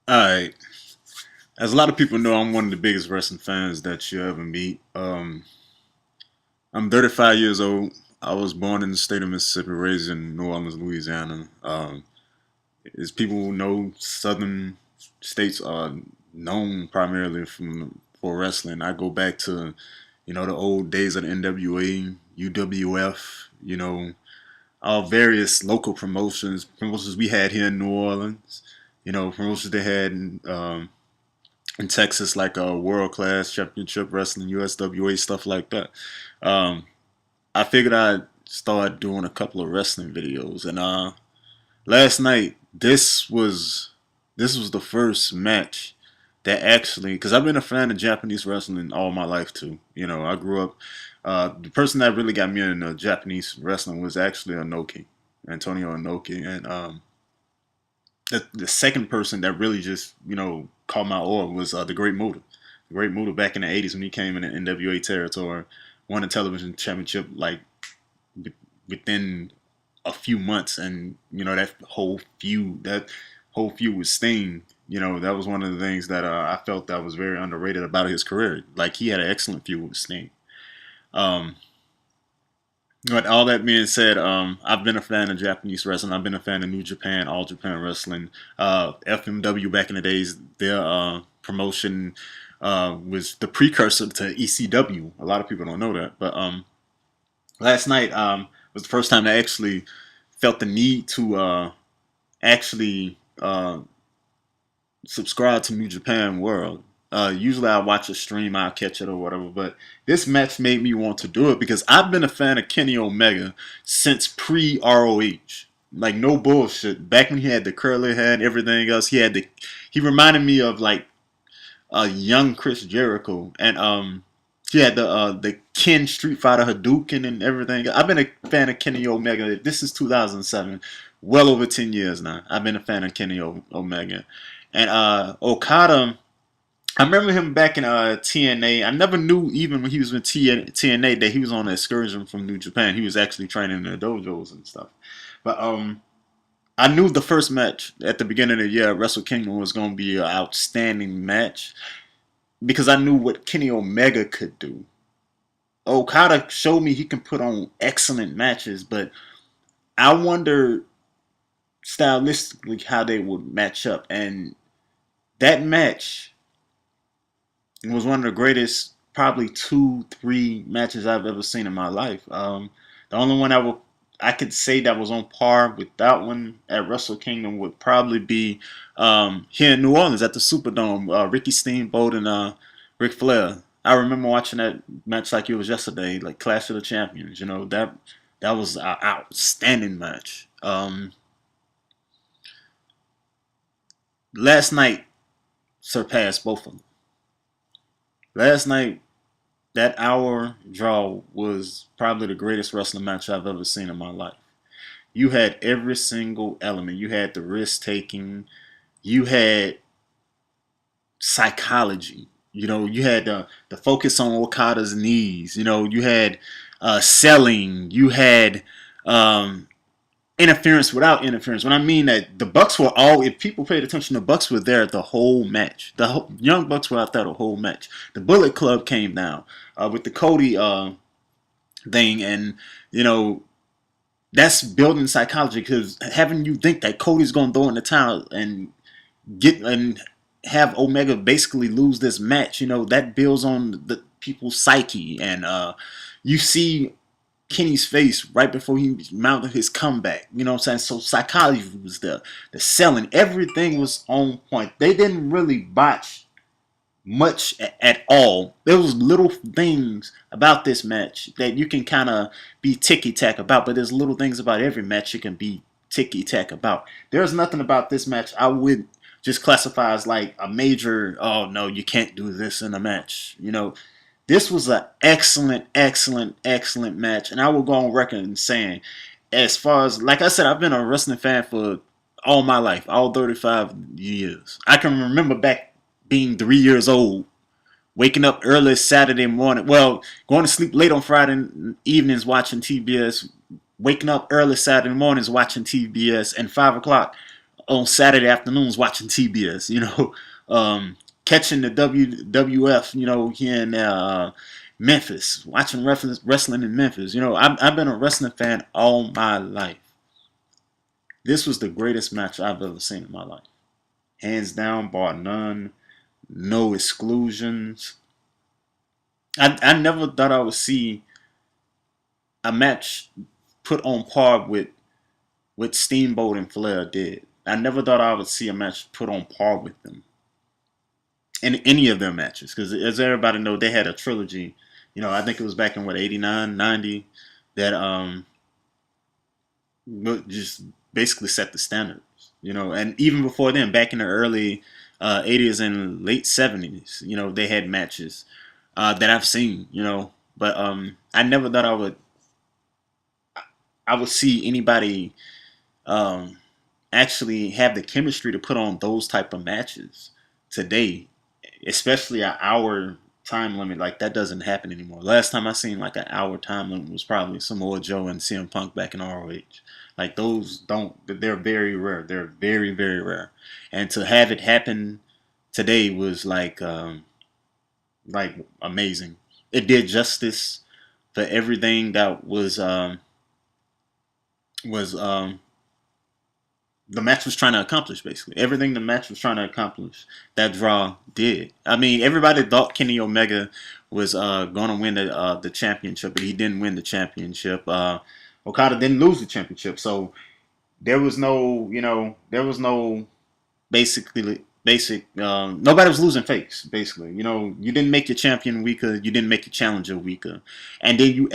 Alright. As a lot of people know, I'm one of the biggest wrestling fans that you ever meet. I'm 35 years old. I was born in the state of Mississippi, raised in New Orleans, Louisiana. As people know, southern states are known primarily for wrestling. I go back to, the old days of the NWA, UWF, all various local promotions we had here in New Orleans, promotions they had in Texas, like World Class Championship Wrestling, USWA, stuff like that. Um, I figured I'd start doing a couple of wrestling videos, and last night this was the first match that actually, because I've been a fan of Japanese wrestling all my life too. I grew up. The person that really got me into Japanese wrestling was actually Antonio Inoki, and the second person that really just caught my oar was the Great Muta. The Great Muta back in the '80s when he came in the NWA territory, won a television championship like within a few months, and that whole feud with Sting. That was one of the things that I felt that was very underrated about his career. Like, he had an excellent feud with Sting. Um, But all that being said, I've been a fan of Japanese wrestling. I've been a fan of New Japan, All Japan Wrestling, FMW back in the days. Their promotion was the precursor to ECW. A lot of people don't know that, but last night was the first time I actually felt the need to actually subscribe to New Japan World. Usually I watch a stream, I'll catch it or whatever, but this match made me want to do it because I've been a fan of Kenny Omega since pre ROH. Like, no bullshit. Back when he had the curly hair and everything else, he reminded me of like a young Chris Jericho, and he had the Ken Street Fighter Hadouken and everything. I've been a fan of Kenny Omega. This is 2007, well over 10 years now. I've been a fan of Kenny Omega, and Okada. I remember him back in TNA. I never knew, even when he was in TNA, that he was on an excursion from New Japan. He was actually training in the dojos and stuff. But I knew the first match at the beginning of the year, Wrestle Kingdom, was going to be an outstanding match because I knew what Kenny Omega could do. Okada showed me he can put on excellent matches, but I wonder stylistically how they would match up. And that match, it was one of the greatest, probably two, three matches I've ever seen in my life. The only one I could say that was on par with that one at Wrestle Kingdom would probably be here in New Orleans at the Superdome. Ricky Steamboat and Ric Flair. I remember watching that match like it was yesterday, like Clash of the Champions. That was an outstanding match. Last night surpassed both of them. Last night, that hour draw was probably the greatest wrestling match I've ever seen in my life. You had every single element. You had the risk taking. You had psychology. You had the focus on Okada's knees. You had selling. You had interference without interference. When I mean that, the Bucks were all, if people paid attention, the Bucks were there the whole match. Young Bucks were out there the whole match. The Bullet Club came down with the Cody thing, and that's building psychology, because having you think that Cody's gonna throw in the towel and have Omega basically lose this match, that builds on the people's psyche, and you see Kenny's face right before he mounted his comeback. You know what I'm saying? So psychology was there. The selling, everything was on point. They didn't really botch much at all. There was little things about this match that you can kind of be ticky-tack about, but there's little things about every match you can be ticky-tack about. There's nothing about this match I would just classify as like a major, oh no, you can't do this in a match. This was an excellent, excellent, excellent match, and I will go on record in saying, as far as, like I said, I've been a wrestling fan for all my life, all 35 years. I can remember back being 3 years old, waking up early Saturday morning, well, going to sleep late on Friday evenings watching TBS, waking up early Saturday mornings watching TBS, and 5 o'clock on Saturday afternoons watching TBS. Catching the WWF. Here in Memphis, watching wrestling in Memphis. I've been a wrestling fan all my life. This was the greatest match I've ever seen in my life, hands down, bar none. No exclusions. I never thought I would see a match put on par with what Steamboat and Flair did. I never thought I would see a match put on par with them in any of their matches. Because as everybody know, they had a trilogy. I think it was back in what 89, 90 that just basically set the standards. And even before then, back in the early 80s and late 70s, they had matches that I've seen. But I never thought I would see anybody um, actually have the chemistry to put on those type of matches today, especially an hour time limit. Like that doesn't happen anymore. Last time I seen like an hour time limit was probably Samoa Joe and CM Punk back in ROH. Like those don't. They're very rare. They're very very rare. And to have it happen today was like amazing. It did justice for everything that was the match was trying to accomplish. Basically, everything the match was trying to accomplish, that draw did. I mean, everybody thought Kenny Omega was going to win the championship, but he didn't win the championship. Okada didn't lose the championship, so there was no nobody was losing face. Basically, you didn't make your champion weaker, you didn't make your challenger weaker, and then you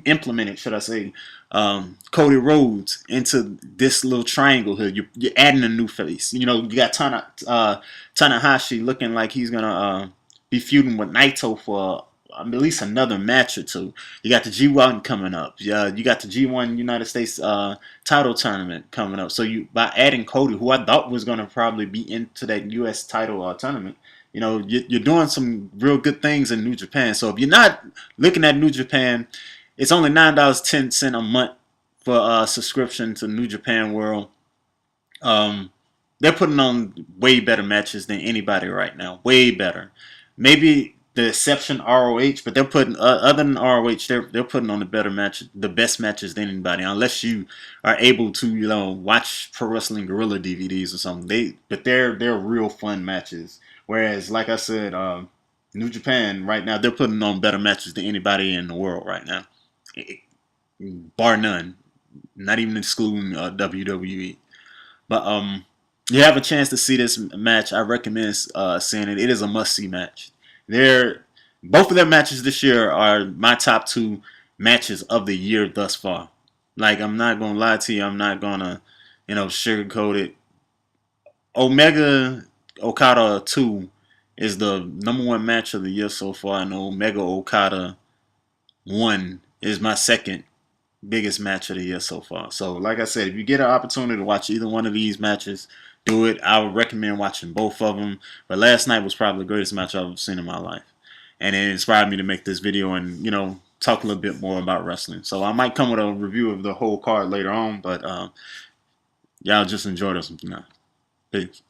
implemented, should I say, Cody Rhodes into this little triangle here. You're adding a new face. You got Tanahashi looking like he's gonna be feuding with Naito for at least another match or two. You got the G1 coming up. Yeah, you got the G1 United States title tournament coming up. So by adding Cody, who I thought was going to probably be into that U.S. title tournament, you're doing some real good things in New Japan. So if you're not looking at New Japan, it's only $9.10 a month for a subscription to New Japan World. Um, they're putting on way better matches than anybody right now. Way better. Maybe the exception ROH, but they're putting other than ROH, they're putting on the best matches than anybody. Unless you are able to watch Pro Wrestling Guerrilla DVDs or something. They're real fun matches. Whereas, like I said, New Japan right now they're putting on better matches than anybody in the world right now, bar none. Not even excluding WWE. But you have a chance to see this match, I recommend seeing it. It is a must-see match. They're Both of their matches this year are my top two matches of the year thus far. Like I'm not gonna lie to you, I'm not gonna sugarcoat it. Omega Okada 2 is the number one match of the year so far, and Omega Okada 1 is my second biggest match of the year so far. So, like I said, if you get an opportunity to watch either one of these matches, do it. I would recommend watching both of them. But last night was probably the greatest match I've ever seen in my life, and it inspired me to make this video and talk a little bit more about wrestling. So I might come with a review of the whole card later on, but y'all just enjoy this one now. Peace.